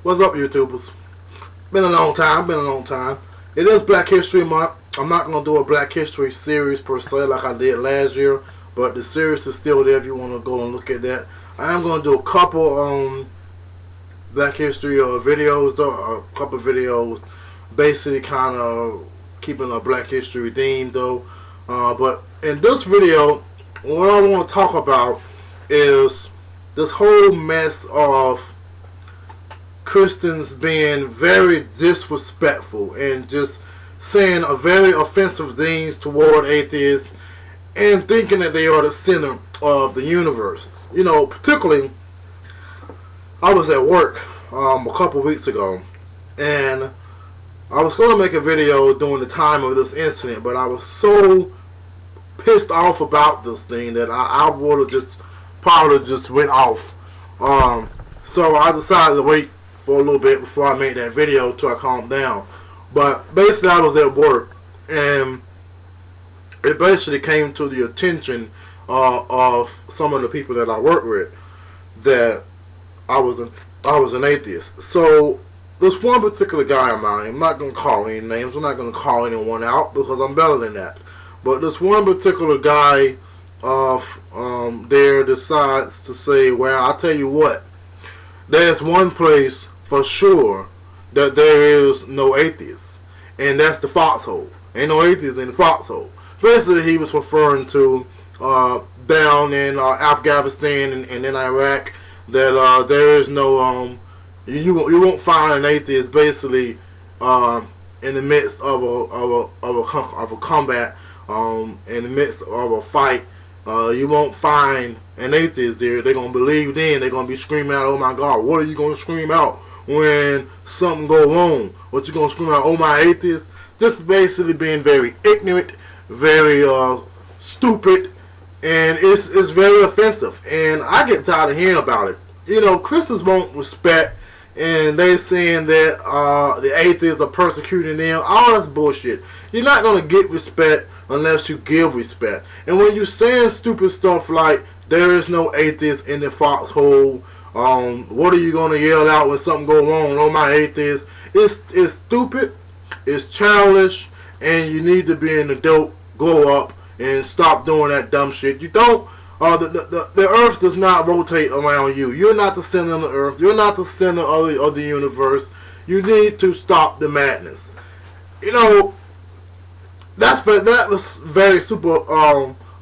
What's up, YouTubers? Been a long time. It is Black History Month. I'm not going to do a Black History series per se like I did last year, but the series is still there if you want to go and look at that. I am going to do a couple Black History videos, though, a couple videos, basically kind of keeping a Black History theme, though. But in this video, what I want to talk about is this whole mess of Christians being very disrespectful and just saying a very offensive things toward atheists and thinking that they are the center of the universe. You know, particularly, I was at work a couple weeks ago, and I was going to make a video during the time of this incident, but I was so pissed off about this thing that I would have just probably just went off. So I decided to wait for a little bit before I made that video till I calmed down. But basically, I was at work, and it basically came to the attention of some of the people that I work with that I was an atheist. So this one particular guy of mine, I'm not going to call any names, I'm not going to call anyone out because I'm better than that. But this one particular guy there decides to say, well, I'll tell you what, there's one place for sure that there is no atheists, and that's the foxhole. Ain't no atheists in the foxhole. Basically, he was referring to down in Afghanistan and in Iraq that there is no you won't find an atheist basically in the midst of a combat, in the midst of a fight. You won't find an atheist there. They're gonna believe then. They're gonna be screaming out, "Oh my God!" What are you gonna scream out when something go wrong? What you gonna scream out? "Oh my atheist!" Just basically being very ignorant, very stupid, and it's very offensive. And I get tired of hearing about it. You know, Christians won't respect, and they saying that the atheists are persecuting them. All that's bullshit. You're not gonna get respect unless you give respect. And when you saying stupid stuff like there is no atheist in the foxhole, what are you gonna yell out when something go wrong? "Oh my atheist!" It's stupid. It's childish, and you need to be an adult. Grow up and stop doing that dumb shit. You don't. The earth does not rotate around you. You're not the center of the earth. You're not the center of the universe. You need to stop the madness. You know, that was very super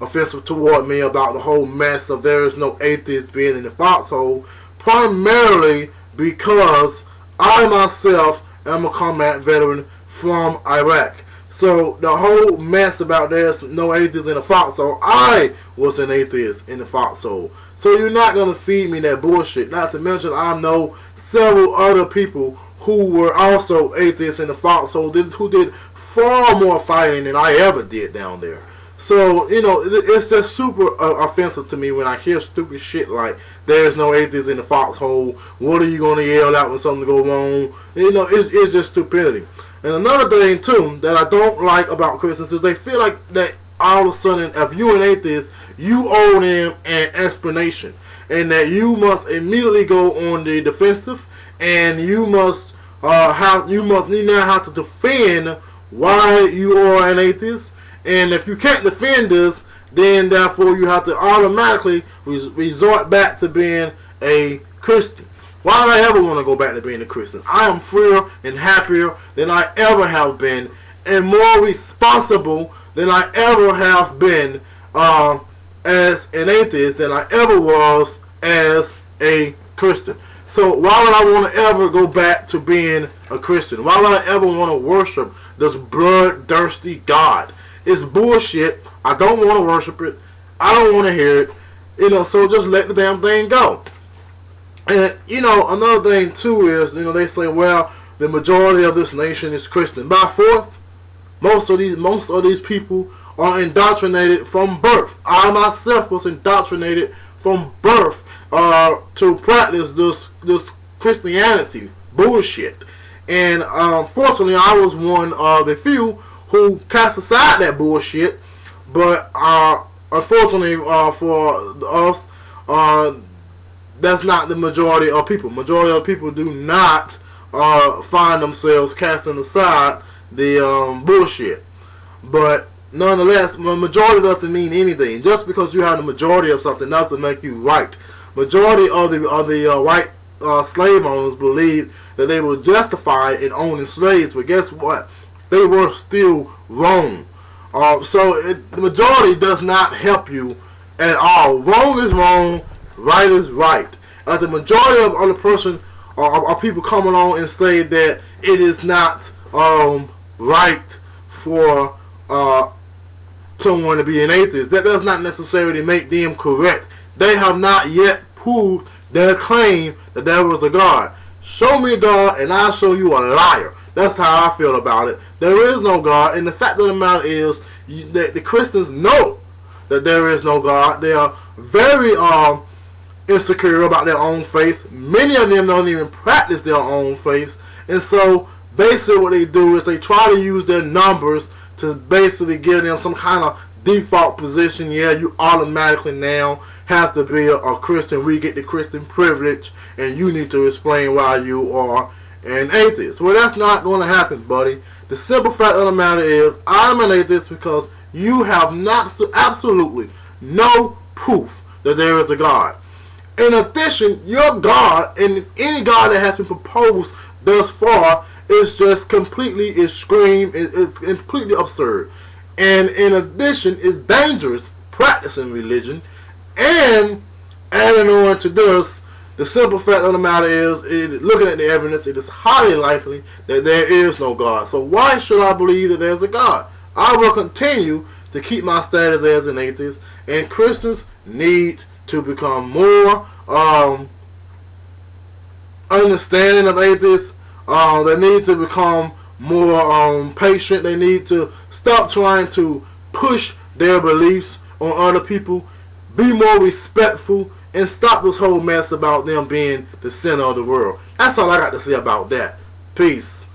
offensive toward me about the whole mess of there is no atheists being in the foxhole, primarily because I myself am a combat veteran from Iraq. So the whole mess about there's no atheists in the foxhole, I was an atheist in the foxhole. So you're not going to feed me that bullshit. Not to mention I know several other people who were also atheists in the foxhole who did far more fighting than I ever did down there. So, you know, it's just super offensive to me when I hear stupid shit like there's no atheists in the foxhole. What are you going to yell out when something goes wrong? You know, it's just stupidity. And another thing, too, that I don't like about Christians is they feel like that all of a sudden, if you're an atheist, you owe them an explanation. And that you must immediately go on the defensive, and you must now have to defend why you are an atheist. And if you can't defend this, then therefore you have to automatically resort back to being a Christian. Why would I ever want to go back to being a Christian? I am freer and happier than I ever have been, and more responsible than I ever have been as an atheist than I ever was as a Christian. So why would I want to ever go back to being a Christian? Why would I ever want to worship this bloodthirsty God? It's bullshit. I don't want to worship it. I don't want to hear it. You know, so just let the damn thing go. And, you know, another thing, too, is, you know, they say, well, the majority of this nation is Christian. By force, most of these people are indoctrinated from birth. I myself was indoctrinated from birth to practice this Christianity bullshit. And unfortunately, I was one of the few who cast aside that bullshit. But unfortunately for us, that's not the majority of people. Majority of people do not find themselves casting aside the bullshit. But nonetheless, the majority doesn't mean anything. Just because you have the majority of something doesn't make you right. Majority of the white slave owners believed that they were justified in owning slaves, but guess what? They were still wrong. So the majority does not help you at all. Wrong is wrong, right is right. The majority of the person or people come along and say that it is not right for someone to be an atheist, that does not necessarily make them correct. They have not yet proved their claim that there was a God. Show me God and I'll show you a liar. That's how I feel about it. There is no God, and the fact of the matter is that the Christians know that there is no God. They are very insecure about their own faith. Many of them don't even practice their own faith, and so basically what they do is they try to use their numbers to basically give them some kind of default position. Yeah, you automatically now have to be a Christian. We get the Christian privilege, and you need to explain why you are an atheist. Well, that's not going to happen, buddy. The simple fact of the matter is, I'm an atheist because you have not absolutely no proof that there is a God. In addition, your God and any God that has been proposed thus far is just completely extreme. It's completely absurd. And in addition, it's dangerous practicing religion. And adding on to this, the simple fact of the matter is, looking at the evidence, it is highly likely that there is no God. So why should I believe that there's a God? I will continue to keep my status as an atheist, and Christians need to become more understanding of atheists. They need to become more patient. They need to stop trying to push their beliefs on other people. Be more respectful and stop this whole mess about them being the center of the world. That's all I got to say about that. Peace.